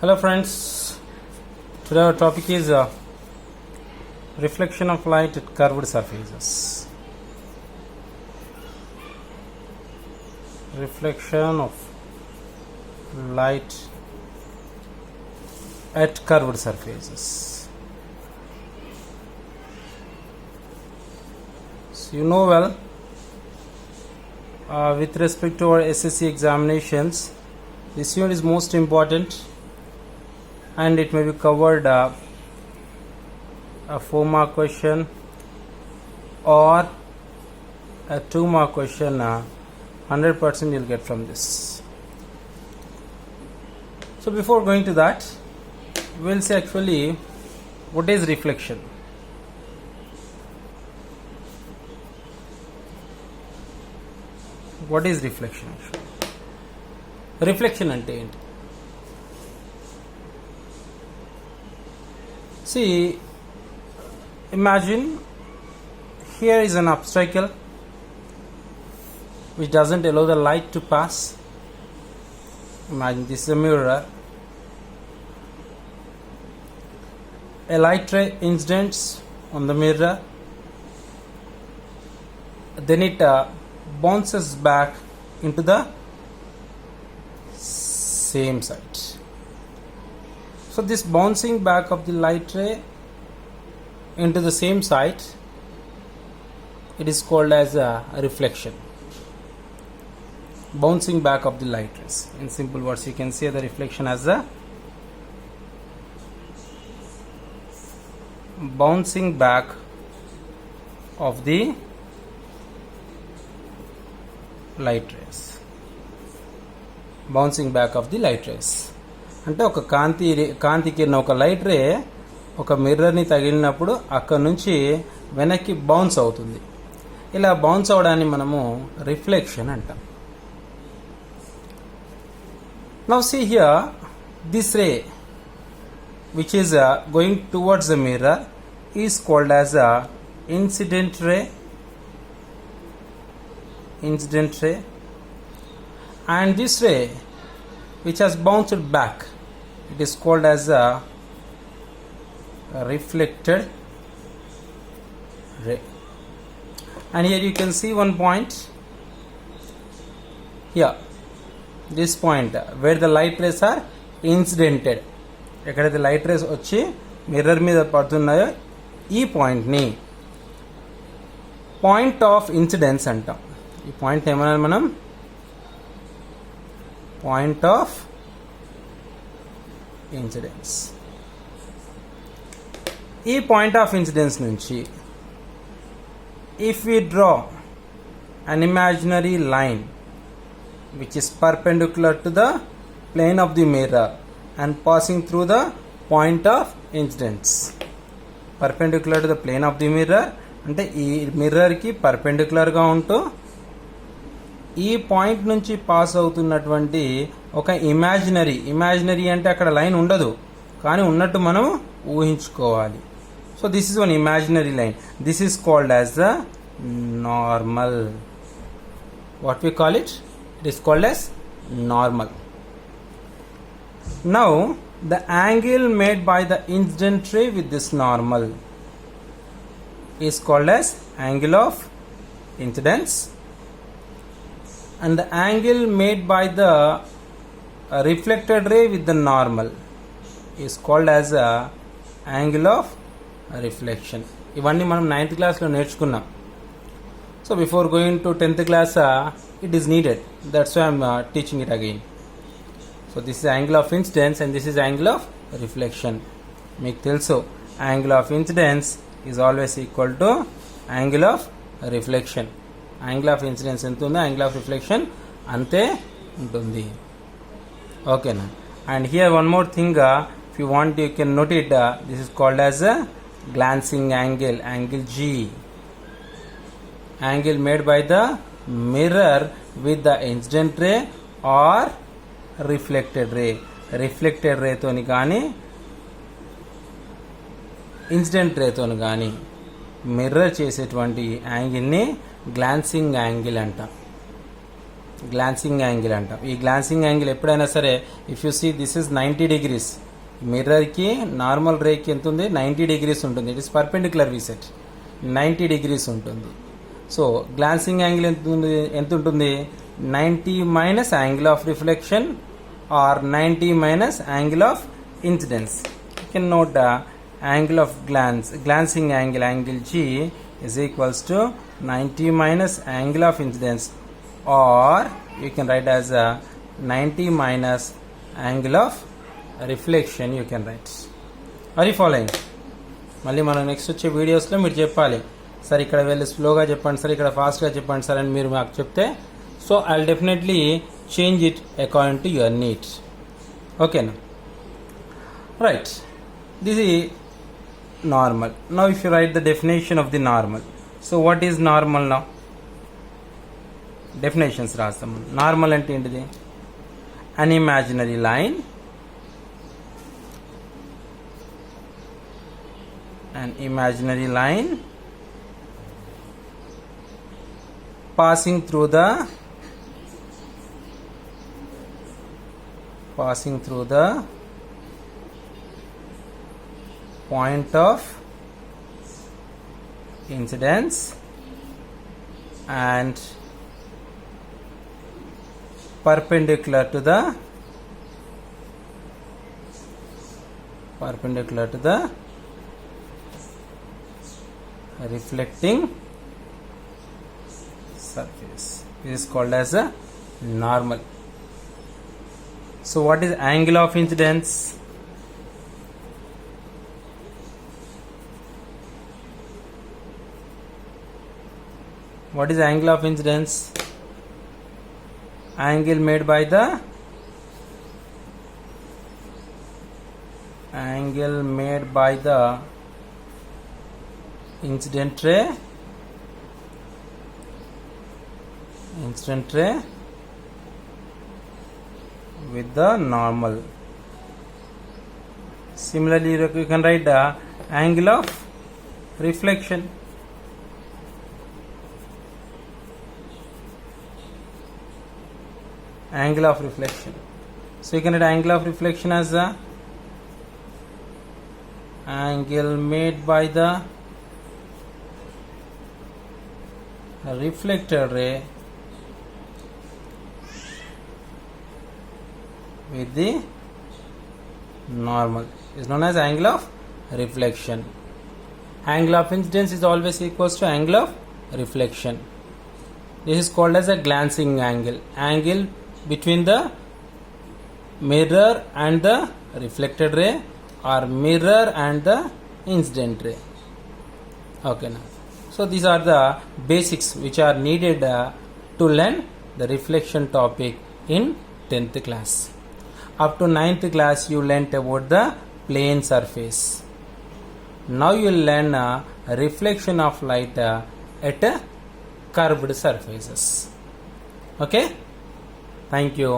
Hello friends, today our topic is reflection of light at curved surfaces. Reflection of light at curved surfaces. So you know well, with respect to our SSC examinations, this unit is most important and it may be covered a 4-mark question or a 2-mark question. 100% you'll get from this. So before going to that, we'll say actually what is reflection. What is reflection actually? Reflection ante enti? See, imagine here is an obstacle which doesn't allow the light to pass. Imagine this is a mirror. A light ray incidents on the mirror, then it bounces back into the same side. So this bouncing back of the light ray into the same side, it is called as a reflection. Bouncing back of the light rays. In simple words, you can say the reflection as a bouncing back of the light rays. Bouncing back of the light rays. అంటే ఒక కాంతి కిరణ ఒక light ray ఒక మిర్రర్ని తగిలినప్పుడు అక్కడ నుంచి వెనక్కి bounce అవుతుంది. ఇలా బౌన్స్ అవడాన్ని మనము రిఫ్లెక్షన్ అంటాం. Now see here this ray which is going towards the mirror is called as a incident ray. And this ray which has bounced back, it is called as a reflected ray. And here you can see one point here, this point where the light rays are incidented. ఎక్కడైతే light race వచ్చి mirror మీద పడుతున్నాయో ఈ పాయింట్ని point of incidence అంటాం. ఈ point ఏమన్నా మనం point of incidence. ఈ పాయింట్ ఆఫ్ ఇన్సిడెన్స్ నుంచి if we draw an imaginary line which is perpendicular to the plane of the mirror and passing through the point of incidence. Perpendicular to the plane of the mirror అంటే ఈ మిర్రర్కి పర్పెండిక్యులర్గా ఉంటూ ఈ point నుంచి pass అవుతున్నటువంటి ఒక imaginary అంటే అక్కడ line ఉండదు, కానీ ఉన్నట్టు మనం ఊహించుకోవాలి. So this is one imaginary line. This is called as the normal. What we call it? It is called as normal. Now the angle made by the incident ray with this normal is called as angle of incidence, and the angle made by the reflected ray with the normal is called as a angle of reflection. ఇవన్నీ మనం 9th క్లాస్లో నేర్చుకున్నాం. So before going to 10th class it is needed. That's why I'm teaching it again. So this is angle of incidence and this is angle of reflection. మీకు తెలుసు angle of incidence is always equal to angle of reflection. Angle of incidence ఎంత ఉందో angle of reflection అంతే ఉంటుంది. ఓకేనా? And here one more thing, if you want you can note it. This is called as a glancing angle, angle G. Angle made by the mirror with the incident ray or reflected రేతోని కానీ incident రేతోని కానీ mirror చేసేటువంటి యాంగిల్ని glancing angle అంటాం. Glancing angle అంటాం. ఈ glancing angle ఎప్పుడైనా సరే if you see this is 90 degrees, మిర్రర్కి నార్మల్ రేకి ఎంత ఉంది 90 డిగ్రీస్ ఉంటుంది. It is perpendicular we set 90 degrees ఉంటుంది. సో గ్లాన్సింగ్ యాంగిల్ ఎంత ఉంటుంది 90 minus angle of reflection or 90 minus angle of incidence. You can note the angle of glancing angle, angle G is equals to 90 minus angle of incidence, or you can write as a 90 minus angle of reflection you can write. Are you following? మళ్ళీ మనం next వచ్చే వీడియోస్లో మీరు చెప్పాలి sir ఇక్కడ వెళ్ళి స్లోగా చెప్పండి సార్, ఇక్కడ ఫాస్ట్గా చెప్పండి సార్ అని మీరు మాకు చెప్తే, so I will definitely change it according to your needs. ఓకేనా? రైట్, దిస్ ఈ normal. Now if you write the definition of the normal, so what is normal now? Definitions రాస్తాం. నార్మల్ అంటే ఏంటిది? an imaginary line, an imaginary line passing through the point of incidence and perpendicular to the reflecting surface. This is called as a normal. So what is angle of incidence? What is angle of incidence? Angle made by the incident ray with the normal. Similarly, you can write the angle of reflection. Angle of reflection. So you can write angle of reflection as the angle made by the reflected ray with the normal is known as angle of reflection. Angle of incidence is always equals to angle of reflection. This is called as a glancing angle. Angle between the mirror and the reflected ray, or mirror and the incident ray. Okay, now so these are the basics which are needed to learn the reflection topic in 10th class. Up to 9th class you learnt about the plane surface. Now you will learn reflection of light at curved surfaces. Okay, thank you.